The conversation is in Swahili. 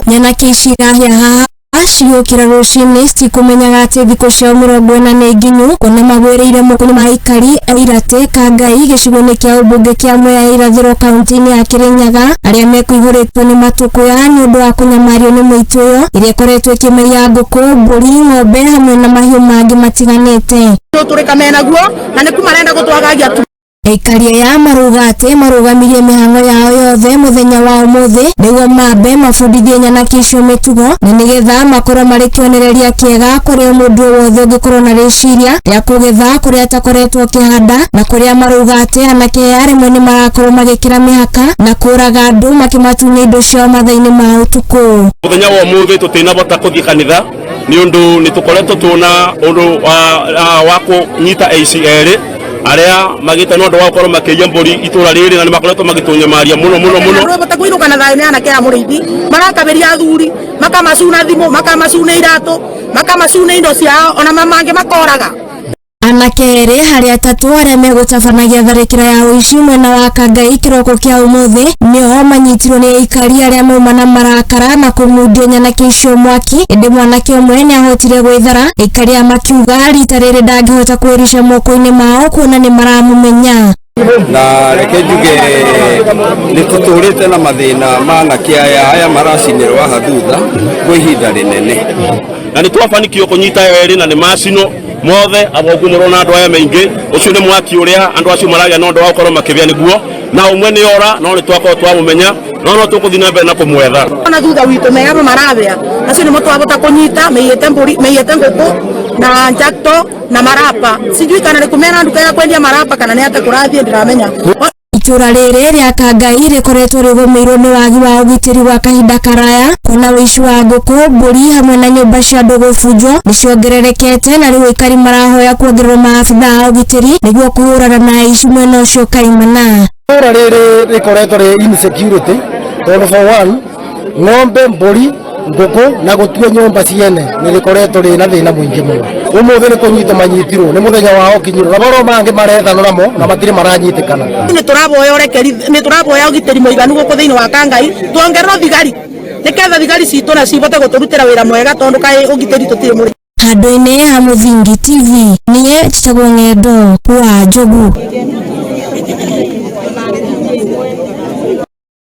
Nyanake icirahia haha ciokira rucini citikumenyaga ati thikũ cia 40 nginyu kuna magwĩrĩire mũkũnĩ maikari airate Kangai gĩcigo-inĩ kĩa ũmbunge kĩa Mwea irathĩro kaunti-inĩ ya Kirinyaga arĩa mekũihũrĩtwo nĩ matũkũya nĩ ũndũ wa kũnyamario nĩ mĩitũ ĩyo ĩrĩa ĩkoretwo ĩkĩmaiya ngũkũ, mbũri, ng'ombe hamwe na mahiũ mangĩ matiganĩte. Tũrĩkamenaguo na nĩku marenda gũtwagagia tu. Aikari aya marauga atĩ marũgamirie mĩhang'o yao yothe mũthenya wa ũmũthĩ nĩguo mambe mabundithie nyanake icio mĩtugo na nĩgetha makorwo marĩ kĩonereria kĩega kũrĩ mũndũ wothe ũngĩkorwo na rĩciria rĩa kũgetha kũrĩa atakoretwo akĩhanda na kũrĩa marauga atĩ anake aya rĩmwe nĩ marakorwo magĩkĩra mĩhaka na kũraga andũ makĩmatunya indo ciao mathaa-inĩ ma ũtukũ. Mũthenya wa ũmũthĩ tũtinabota gũthiĩ kanitha nĩ ũndũ nĩ tũkoretwo tuona ũndũ wa kũnyita aici erĩ aria magite no ndo wakorwo makĩiya mbũri itũra rĩrĩ na nĩ makoretwo magĩtũnyamaria mũno robota kuiruka na thayũ nĩ anake a mũrĩithi marakaberia athuri makamacuna thimũ makamacuna iratũ makamacuna indo ciao ona mamangĩ makoraga. Anake erĩ harĩ atatũ arĩa megũtabanagia tharĩkĩra ya ũici mwena wa Kangai kĩroko kĩa ũmũthĩ nĩo manyitirwo nĩ aikari arĩa mauma na marakara na kũmundia nyanake icio mwaki, ĩndĩ mwanake ũmwe nĩ ahotire gwĩthara, aikari aya makiuga rita rĩrĩ ndangĩhota kwĩrucia moko-inĩ mao kuona nĩ maramũmenya. Na reke njuge nĩ tũtũrĩte na mathĩna ma anake aya maracinĩrwo haha thutha kwa ihinda rĩnene na nĩ twabanikio kũnyita erĩ na nĩ macinwo mothe abogu murona andũ aya maingĩ ucio nĩ mwaki ũrĩa andũ acio maragĩa no ndo wa gũkorwo makĩbĩa nĩguo na ũmwe nĩ ora no nĩ twakorwo twamũmenya no tũkũthiĩ na mbere na kũmwetha na thutha witũ megabo marabĩa acio nĩmo twabota kũnyita mĩiyĩte mbũri mĩiyĩte ngũkũ na njakto na marapa sijui kana nĩ kumena nduka ya kwendia marapa kana nĩ ate kũrathiĩ ndiramenya. Itũra rĩrĩ rĩa Kangai rĩkoretwo rĩgũmĩirwo nĩ wagi wa ũgitĩri wa kahinda karaya kuona ũici wa ngũkũ, mbũri hamwe na nyũmba cia andũ gũbunjwo nĩciongererekete na rĩu aikari marahoya kuongererwo maabitha a ũgitĩri nĩguo kũhũrana na aici mwena ũcio kaimana. Itũra rĩrĩ rĩkoretwo rĩ insecurity tondũ for one ng'ombe, mbũri, ngũkũ na gũtua nyũmba ciene nĩ rĩkoretwo rĩ na thĩna mũingĩ mũno. Ũmũthĩ nĩ kũnyita manyitirwo nĩ mũthenya wao kinyirwo na baro mangĩ marethanwo namo na matirĩ maranyitĩkana. Nĩ tũraboya ũrekeri, nĩ tũraboya ũgitĩri mũiganu gũkũ thĩinĩ wa Kangai tuongererwo thigari nĩketha thigari citũ na cibote gũtũrutĩra wĩra mwega tondũ kaĩ ũgitĩri tũtirĩ mũrĩ. Handũ-inĩ ha Mũthingi TV niĩ njĩtagwo Ng'endo wa Njogu.